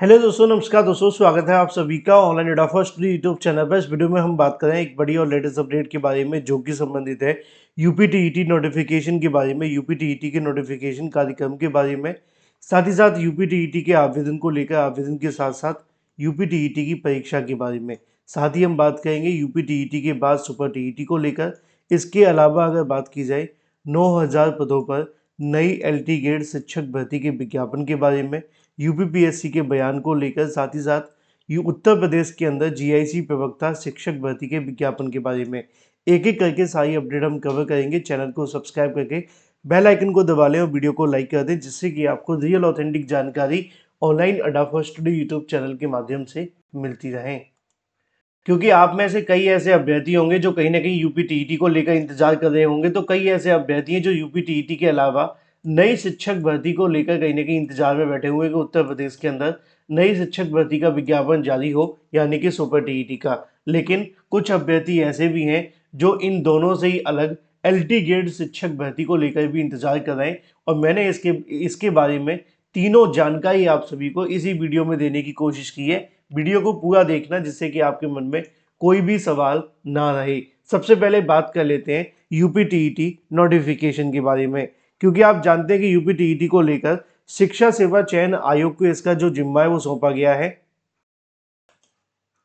Hello दोस्तों, नमस्कार दोस्तों। स्वागत है आप सभी का ऑनलाइन एडा फर्स्ट यूट्यूब चैनल पर। इस वीडियो में हम बात करें एक बड़ी और लेटेस्ट अपडेट के बारे में जो कि संबंधित है यूपीटीईटी नोटिफिकेशन के बारे में, यूपीटीईटी के नोटिफिकेशन कार्यक्रम के बारे में, साथ ही साथ यूपीटीईटी के आवेदन को लेकर, आवेदन के साथ साथ यूपीटीईटी की परीक्षा के बारे में। साथ ही हम बात करेंगे यूपीटीईटी के बाद सुपर टीईटी को लेकर। इसके अलावा अगर बात की जाए 9,000 पदों पर नई एलटी ग्रेड शिक्षक भर्ती के विज्ञापन के बारे में, यूपीपीएससी के बयान को लेकर, साथ ही साथ उत्तर प्रदेश के अंदर जीआईसी प्रवक्ता शिक्षक भर्ती के विज्ञापन के बारे में एक एक करके सारी अपडेट हम कवर करेंगे। चैनल को सब्सक्राइब करके बेल आइकन को दबा लें और वीडियो को लाइक कर दें, जिससे कि आपको रियल ऑथेंटिक जानकारी ऑनलाइन अडाफा स्टडी यूट्यूब चैनल के माध्यम से मिलती रहे। क्योंकि आप में से कई ऐसे अभ्यर्थी होंगे जो कहीं ना कहीं यूपीटीईटी को लेकर इंतजार कर रहे होंगे, तो कई ऐसे अभ्यर्थी हैं जो यूपीटीईटी के अलावा नई शिक्षक भर्ती को लेकर कहीं ना कहीं इंतजार में बैठे हुए कि उत्तर प्रदेश के अंदर नई शिक्षक भर्ती का विज्ञापन जारी हो, यानी कि सुपर टीईटी का। लेकिन कुछ अभ्यर्थी ऐसे भी हैं जो इन दोनों से ही अलग एलटी ग्रेड शिक्षक भर्ती को लेकर भी इंतजार कर रहे हैं, और मैंने इसके बारे में तीनों जानकारी आप सभी को इसी वीडियो में देने की कोशिश की है। वीडियो को पूरा देखना, जिससे कि आपके मन में कोई भी सवाल ना रहे। सबसे पहले बात कर लेते हैं यूपीटीईटी नोटिफिकेशन के बारे में, क्योंकि आप जानते हैं कि यूपीटीईटी को लेकर शिक्षा सेवा चयन आयोग को इसका जो जिम्मा है वो सौंपा गया है।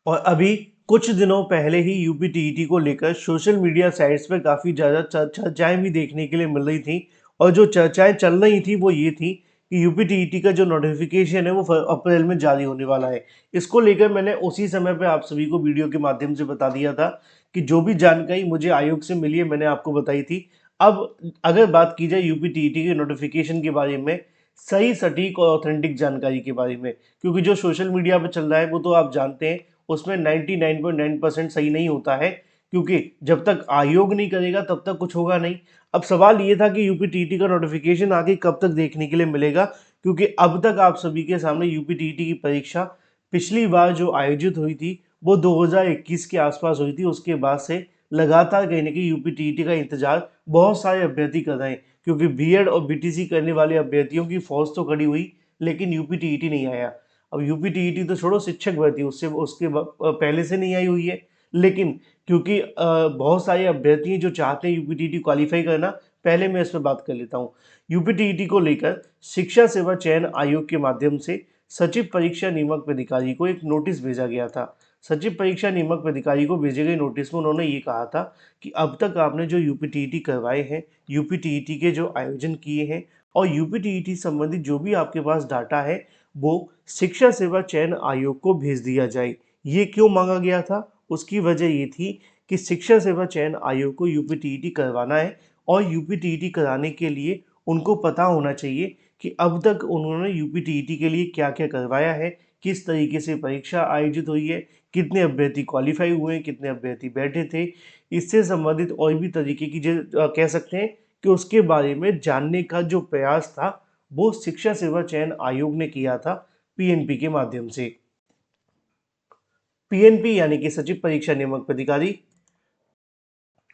और अभी कुछ दिनों पहले ही यूपीटीईटी को लेकर सोशल मीडिया साइट्स पर काफ़ी ज़्यादा चर्चाएं भी देखने के लिए मिल रही थी। और जो चर्चाएं चल रही थी वो ये थी कि यूपीटीईटी का जो नोटिफिकेशन है वो अप्रैल में जारी होने वाला है। इसको लेकर मैंने उसी समय पे आप सभी को वीडियो के माध्यम से बता दिया था कि जो भी जानकारी मुझे आयोग से मिली है मैंने आपको बताई थी। अब अगर बात की जाए यूपीटीईटी के नोटिफिकेशन के बारे में, सही सटीक और ऑथेंटिक जानकारी के बारे में, क्योंकि जो सोशल मीडिया पर चल रहा है वो तो आप जानते हैं उसमें 99.9% सही नहीं होता है, क्योंकि जब तक आयोग नहीं करेगा तब तक कुछ होगा नहीं। अब सवाल ये था कि यूपीटीईटी का नोटिफिकेशन आगे कब तक देखने के लिए मिलेगा, क्योंकि अब तक आप सभी के सामने यूपीटीईटी की परीक्षा पिछली बार जो आयोजित हुई थी वो 2021 के आसपास हुई थी। उसके बाद से लगातार कहीं ना कहीं यूपीटीईटी का इंतजार बहुत सारे अभ्यर्थी कर रहे हैं, क्योंकि बीएड और बीटीसी करने वाले अभ्यर्थियों की फौज तो खड़ी हुई लेकिन यूपीटीईटी नहीं आया। अब यूपीटीईटी तो छोड़ो, शिक्षक भर्ती उससे उसके पहले से नहीं आई हुई है। लेकिन क्योंकि बहुत सारे अभ्यर्थी हैं जो चाहते हैं यूपीटीईटी क्वालिफाई करना, पहले मैं इस पर बात कर लेता हूँ। यूपीटीईटी को लेकर शिक्षा सेवा चयन आयोग के माध्यम से सचिव परीक्षा नियामक अधिकारी को एक नोटिस भेजा गया था। सचिव परीक्षा नियामक अधिकारी को भेजे गए नोटिस में उन्होंने ये कहा था कि अब तक आपने जो यूपीटीईटी करवाए हैं, यूपीटीईटी के जो आयोजन किए हैं और यूपीटीईटी संबंधित जो भी आपके पास डाटा है वो शिक्षा सेवा चयन आयोग को भेज दिया जाए। ये क्यों मांगा गया था? उसकी वजह ये थी कि शिक्षा सेवा चयन आयोग को यूपीटीईटी करवाना है, और यूपीटीईटी कराने के लिए उनको पता होना चाहिए कि अब तक उन्होंने यूपीटीईटी के लिए क्या क्या करवाया है, किस तरीके से परीक्षा आयोजित हुई है, कितने अभ्यर्थी क्वालिफाई हुए हैं, कितने अभ्यर्थी बैठे थे। इससे संबंधित और भी तरीके की जो कह सकते हैं कि उसके बारे में जानने का जो प्रयास था वो शिक्षा सेवा चयन आयोग ने किया था पीएनपी के माध्यम से। पीएनपी यानी कि सचिव परीक्षा नियामक अधिकारी,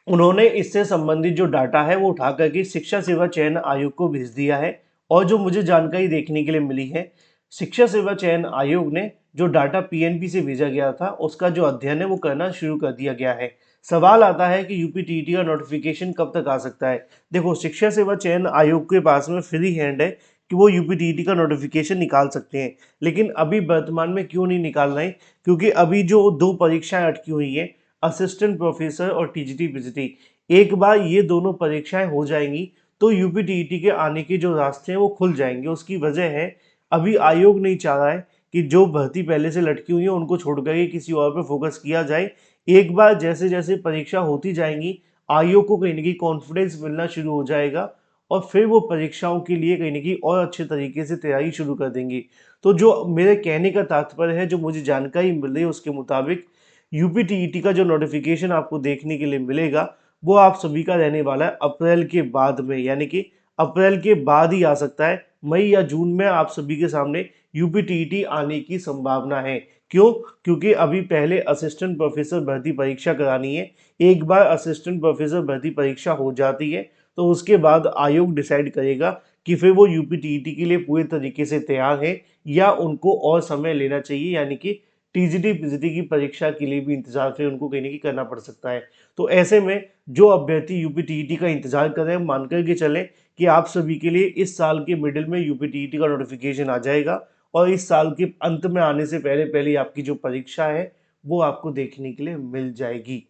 उन्होंने इससे संबंधित जो डाटा है वो उठा करके शिक्षा सेवा चयन आयोग को भेज दिया है। और जो मुझे जानकारी देखने के लिए मिली है, शिक्षा सेवा चयन आयोग ने जो डाटा पीएनपी से भेजा गया था उसका जो अध्ययन है वो करना शुरू कर दिया गया है। सवाल आता है कि यूपीटीईटी का नोटिफिकेशन कब तक आ सकता है। देखो, शिक्षा सेवा चयन आयोग के पास में फ्री हैंड है कि वो यूपीटीईटी का नोटिफिकेशन निकाल सकते हैं, लेकिन अभी वर्तमान में क्यों नहीं निकाल रहे हैं? क्योंकि अभी जो दो परीक्षाएं अटकी हुई हैं, असिस्टेंट प्रोफेसर और टीजीटी पीजीटी, एक बार ये दोनों परीक्षाएं हो जाएंगी तो यूपीटीईटी के आने के जो रास्ते हैं वो खुल जाएंगे। उसकी वजह है अभी आयोग नहीं चाह रहा है कि जो भर्ती पहले से लटकी हुई है उनको छोड़ करके किसी और पे फोकस किया जाए। एक बार जैसे जैसे परीक्षा होती जाएंगी आयोग को कहीं ना कहीं कॉन्फिडेंस मिलना शुरू हो जाएगा, और फिर वो परीक्षाओं के लिए कहीं ना कहीं और अच्छे तरीके से तैयारी शुरू कर देंगे। तो जो मेरे कहने का तात्पर्य है, जो मुझे जानकारी मिल रही है उसके मुताबिक यूपीटीईटी का जो नोटिफिकेशन आपको देखने के लिए मिलेगा वो आप सभी का रहने वाला है अप्रैल के बाद में, यानी कि अप्रैल के बाद ही आ सकता है। मई या जून में आप सभी के सामने यूपीटीईटी आने की संभावना है। क्यों? क्योंकि अभी पहले असिस्टेंट प्रोफेसर भर्ती परीक्षा करानी है। एक बार असिस्टेंट प्रोफेसर भर्ती परीक्षा हो जाती है तो उसके बाद आयोग डिसाइड करेगा कि फिर वो यूपीटीईटी के लिए पूरे तरीके से तैयार है या उनको और समय लेना चाहिए, यानी कि टीजीटी पीजीटी की परीक्षा के लिए भी इंतजार फिर उनको कहीं ना कहीं करना पड़ सकता है। तो ऐसे में जो अभ्यर्थी यूपीटीईटी का इंतजार कर रहे हैं, मान कर के चलें कि आप सभी के लिए इस साल के मिडिल में यूपीटीईटी का नोटिफिकेशन आ जाएगा और इस साल के अंत में आने से पहले पहले आपकी जो परीक्षा है वो आपको देखने के लिए मिल जाएगी।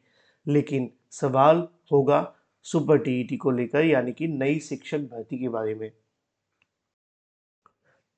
लेकिन सवाल होगा सुपर टीईटी को लेकर, यानी कि नई शिक्षक भर्ती के बारे में।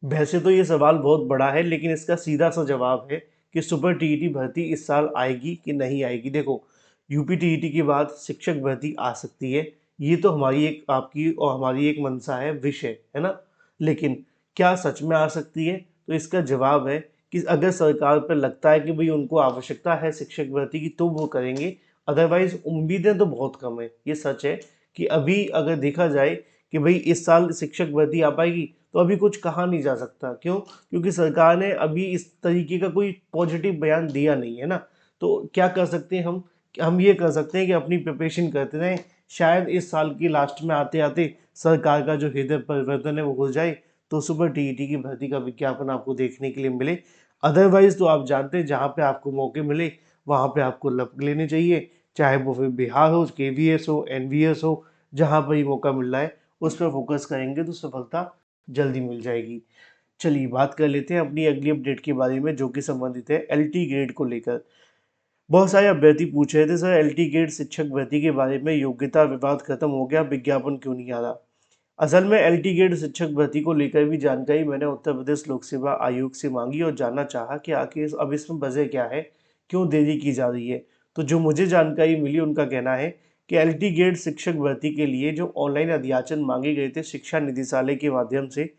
वैसे तो ये सवाल बहुत बड़ा है, लेकिन इसका सीधा सा जवाब है कि सुपर टीईटी भर्ती इस साल आएगी कि नहीं आएगी। देखो, यूपी टीईटी के बाद शिक्षक भर्ती आ सकती है, ये तो हमारी एक आपकी और हमारी एक मंशा है, विषय है ना। लेकिन क्या सच में आ सकती है? तो इसका जवाब है कि अगर सरकार पर लगता है कि भाई उनको आवश्यकता है शिक्षक भर्ती की तो वो करेंगे, अदरवाइज उम्मीदें तो बहुत कम है। ये सच है कि अभी अगर देखा जाए कि भाई इस साल शिक्षक भर्ती आ पाएगी तो अभी कुछ कहा नहीं जा सकता। क्यों? क्योंकि सरकार ने अभी इस तरीके का कोई पॉजिटिव बयान दिया नहीं है ना। तो क्या कर सकते हैं हम ये कर सकते हैं कि अपनी प्रिपरेशन करते रहें। शायद इस साल की लास्ट में आते आते सरकार का जो हृदय परिवर्तन है वो हो जाए, तो सुपर टीईटी की भर्ती का विज्ञापन आपको देखने के लिए मिले। अदरवाइज तो आप जानते हैं जहाँ पे आपको मौके मिले वहाँ पे आपको लग लेने चाहिए, चाहे वो फिर बिहार हो, केवीएस हो, एनवीएस हो, जहाँ पर ही मौका मिल रहा है उस पर फोकस करेंगे तो सफलता जल्दी मिल जाएगी। चलिए बात कर लेते हैं अपनी अगली अपडेट के बारे में, जो कि संबंधित है एलटी ग्रेड को लेकर। बहुत सारे अभ्यर्थी पूछ रहे थे सर एलटी ग्रेड शिक्षक भर्ती के बारे में योग्यता विवाद खत्म हो गया, विज्ञापन क्यों नहीं आ रहा। असल में एलटी ग्रेड शिक्षक भर्ती को लेकर भी जानकारी मैंने उत्तर प्रदेश लोक सेवा आयोग से मांगी और जानना चाहा कि आखिर अब इसमें वजह क्या है, क्यों देरी की जा रही है। तो जो मुझे जानकारी मिली उनका कहना है कि एलटी ग्रेड शिक्षक भर्ती के लिए जो ऑनलाइन अध्याचन मांगे गए थे शिक्षा निदेशालय के माध्यम से,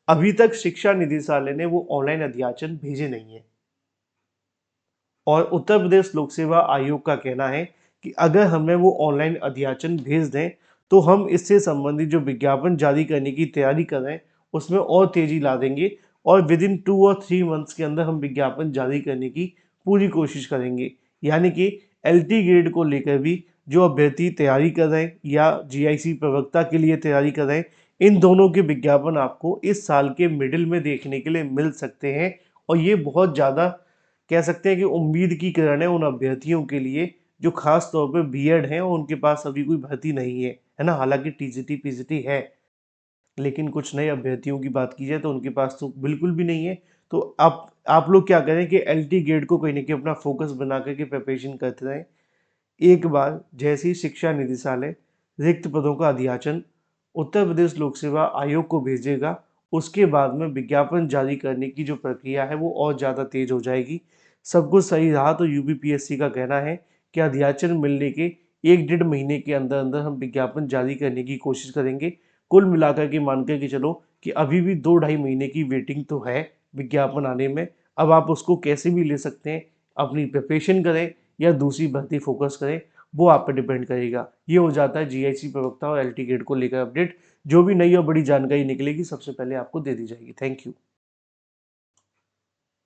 अभी तक शिक्षा निदेशालय ने वो ऑनलाइन अध्याचन भेजे नहीं है। और उत्तर प्रदेश लोक सेवा आयोग का कहना है कि अगर हमें वो ऑनलाइन अध्याचन भेज दें तो हम इससे संबंधित जो विज्ञापन जारी करने की तैयारी कर रहे हैं उसमें और तेजी ला देंगे और विद इन 2 और 3 मंथ्स के अंदर हम विज्ञापन जारी करने की पूरी कोशिश करेंगे। यानी कि एलटी ग्रेड को लेकर भी जो अभ्यर्थी तैयारी कर रहे हैं या जीआईसी प्रवक्ता के लिए तैयारी कर रहे हैं, इन दोनों के विज्ञापन आपको इस साल के मिडिल में देखने के लिए मिल सकते हैं। और ये बहुत ज़्यादा कह सकते हैं कि उम्मीद की किरण है उन अभ्यर्थियों के लिए जो खास तौर पे बीएड हैं और उनके पास अभी कोई भर्ती नहीं है ना। हालांकि टीजीटी पीजीटी है, लेकिन कुछ नए अभ्यर्थियों की बात की जाए तो उनके पास तो बिल्कुल भी नहीं है। तो आप लोग क्या करें कि एलटी ग्रेड को कहीं ना कहीं अपना फोकस बना करके प्रिपरेशन करते रहें। एक बार जैसे ही शिक्षा निदेशालय रिक्त पदों का अध्याचन उत्तर प्रदेश लोक सेवा आयोग को भेजेगा, उसके बाद में विज्ञापन जारी करने की जो प्रक्रिया है वो और ज़्यादा तेज हो जाएगी। सब कुछ सही रहा तो यूपीपीएससी का कहना है कि अध्याचन मिलने के 1 डेढ़ महीने के अंदर अंदर हम विज्ञापन जारी करने की कोशिश करेंगे। कुल मिलाकर के मान कर के चलो कि अभी भी 2 ढाई महीने की वेटिंग तो है विज्ञापन आने में। अब आप उसको कैसे भी ले सकते हैं, अपनी प्रिपरेशन करें या दूसरी भर्ती फोकस करें, वो आप पर डिपेंड करेगा। ये हो जाता है जीआईसी प्रवक्ता और एलटी ग्रेड को लेकर अपडेट। जो भी नई और बड़ी जानकारी निकलेगी सबसे पहले आपको दे दी जाएगी। Thank you.